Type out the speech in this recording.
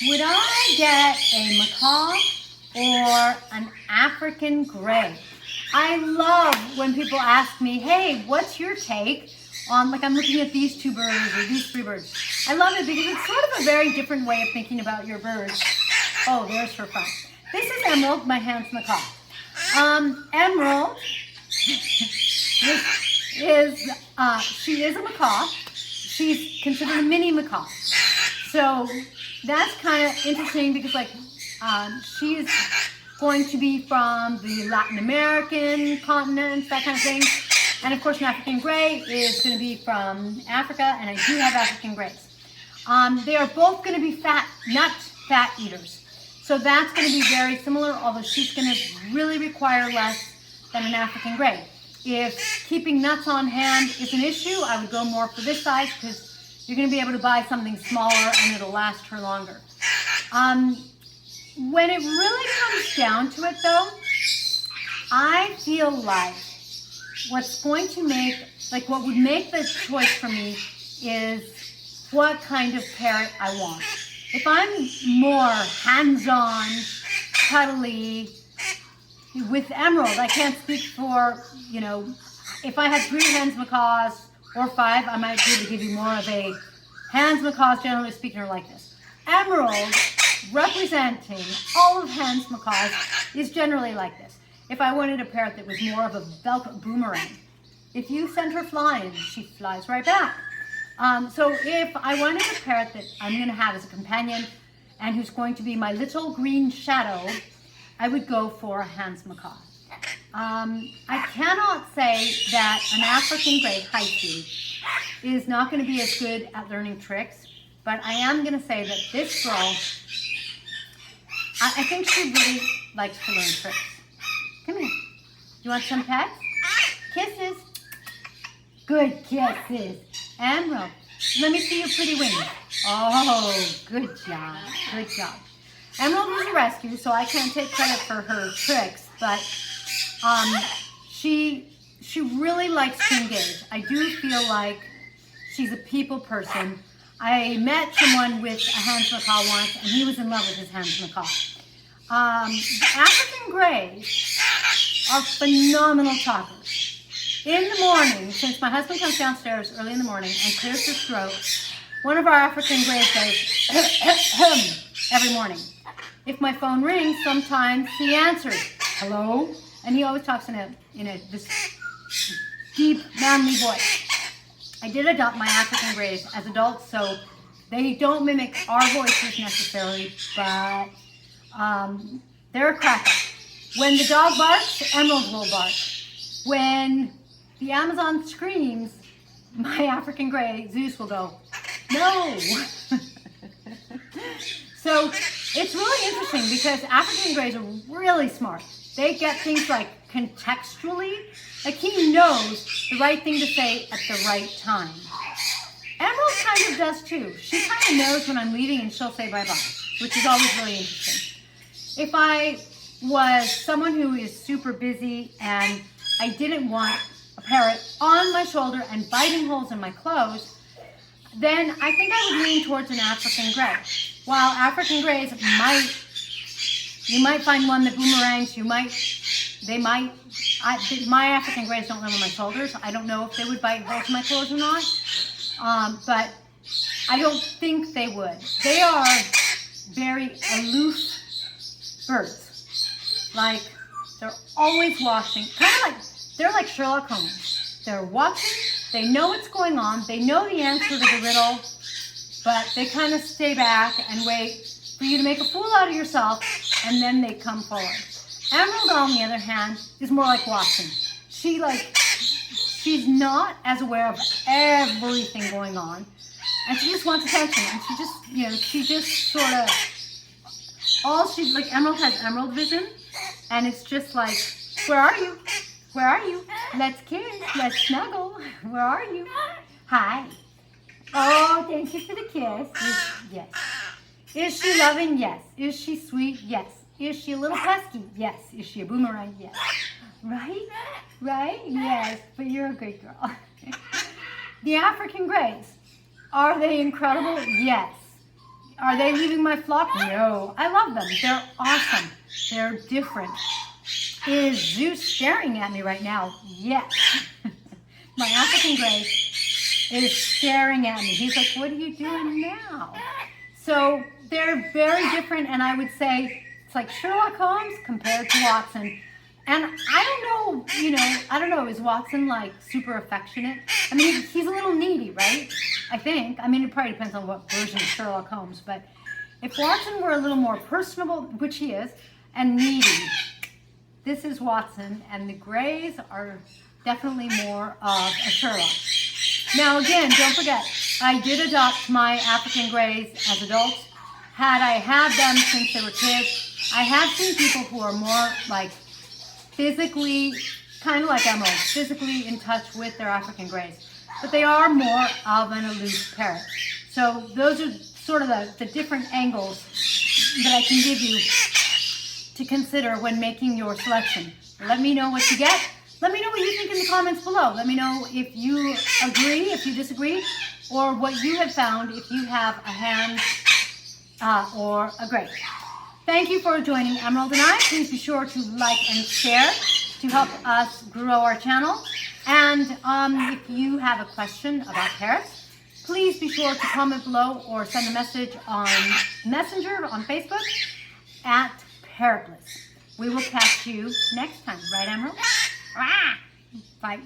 Would I get a macaw or an African gray? I love when people ask me, hey, what's your take on, like, I'm looking at these two birds or these three birds. I love it because it's sort of a very different way of thinking about your birds. Oh, there's her front. This is Emerald, my Hann's macaw. Emerald she is a macaw. She's considered a mini macaw. So that's kind of interesting because, like, she's going to be from the Latin American continents, that kind of thing. And of course, an African gray is going to be from Africa, and I do have African grays. They are both going to be nut fat eaters. So that's going to be very similar, although she's going to really require less than an African gray. If keeping nuts on hand is an issue, I would go more for this size because you're going to be able to buy something smaller and it'll last her longer. When it really comes down to it, though, I feel like what would make the choice for me is what kind of parrot I want. If I'm more hands-on, cuddly, with Emerald, I can't speak for, if I had 3 Hann's macaws or 5, I might be able to give you more of a Hann's macaws, generally speaking, are like this. Emerald, representing all of Hann's macaws, is generally like this. If I wanted a parrot that was more of a velcro boomerang, if you send her flying, she flies right back. So if I wanted a parrot that I'm going to have as a companion and who's going to be my little green shadow, I would go for a Hann's macaw. I cannot say that an African gray Haiku is not going to be as good at learning tricks, but I am going to say that this girl, I think she really likes to learn tricks. Come here. You want some pets? Kisses. Good kisses. Emerald, let me see your pretty wings. Oh, good job. Good job. Emerald was a rescue, so I can't take credit for her tricks, but she really likes to engage. I do feel like she's a people person. I met someone with a Hann's macaw once, and he was in love with his Hann's macaw. African grays are phenomenal talkers. In the morning, since my husband comes downstairs early in the morning and clears his throat, one of our African grays goes every morning. If my phone rings, sometimes he answers, hello, and he always talks in this deep, manly voice. I did adopt my African grays as adults, so they don't mimic our voices necessarily, but they're a cracker. When the dog barks, Emerald will bark. When the Amazon screams, my African gray, Zeus, will go, no. So it's really interesting because African grays are really smart. They get things like contextually, like he knows the right thing to say at the right time. Emerald kind of does too. She kind of knows when I'm leaving and she'll say bye-bye, which is always really interesting. If I was someone who is super busy and I didn't want a parrot on my shoulder and biting holes in my clothes, then I think I would lean towards an African gray. While African grays you might find one that boomerangs, my African grays don't live on my shoulders. I don't know if they would bite holes in my clothes or not, but I don't think they would. They are very aloof birds. Like, they're always watching, they're like Sherlock Holmes. They're watching, they know what's going on, they know the answer to the riddle, but they kind of stay back and wait for you to make a fool out of yourself, and then they come forward. Emerald, on the other hand, is more like Watson. She's not as aware of everything going on, and she just wants attention, and she just sort of, Emerald has emerald vision, and it's just like, where are you? Where are you? Let's kiss, let's snuggle. Where are you? Hi. Oh, thank you for the kiss. Yes. Is she loving? Yes. Is she sweet? Yes. Is she a little pesky? Yes. Is she a boomerang? Yes. Right? Right? Yes. But you're a good girl. The African grays, are they incredible? Yes. Are they leaving my flock? No. I love them. They're awesome. They're different. Is Zeus staring at me right now? Yes. My African gray is staring at me. He's like, what are you doing now? So they're very different, and I would say it's like Sherlock Holmes compared to Watson. And I don't know, is Watson like super affectionate? I mean, he's a little needy, right? I think. I mean, it probably depends on what version of Sherlock Holmes, but if Watson were a little more personable, which he is, and needy, this is Watson, and the Greys are definitely more of a Sherlock. Now again, don't forget, I did adopt my African Greys as adults. Had I had them since they were kids, I have seen people who are more like physically, kind of like emeralds, physically in touch with their African Greys. But they are more of an aloof parrot. So those are sort of the different angles that I can give you to consider when making your selection. Let me know what you get. Let me know what you think in the comments below. Let me know if you agree, if you disagree, or what you have found if you have a Hahn or a Grey. Thank you for joining Emerald and I. Please be sure to like and share to help us grow our channel. And if you have a question about parrots, please be sure to comment below or send a message on Messenger on Facebook at Parrotless. We will catch you next time, right, Emerald? Bye.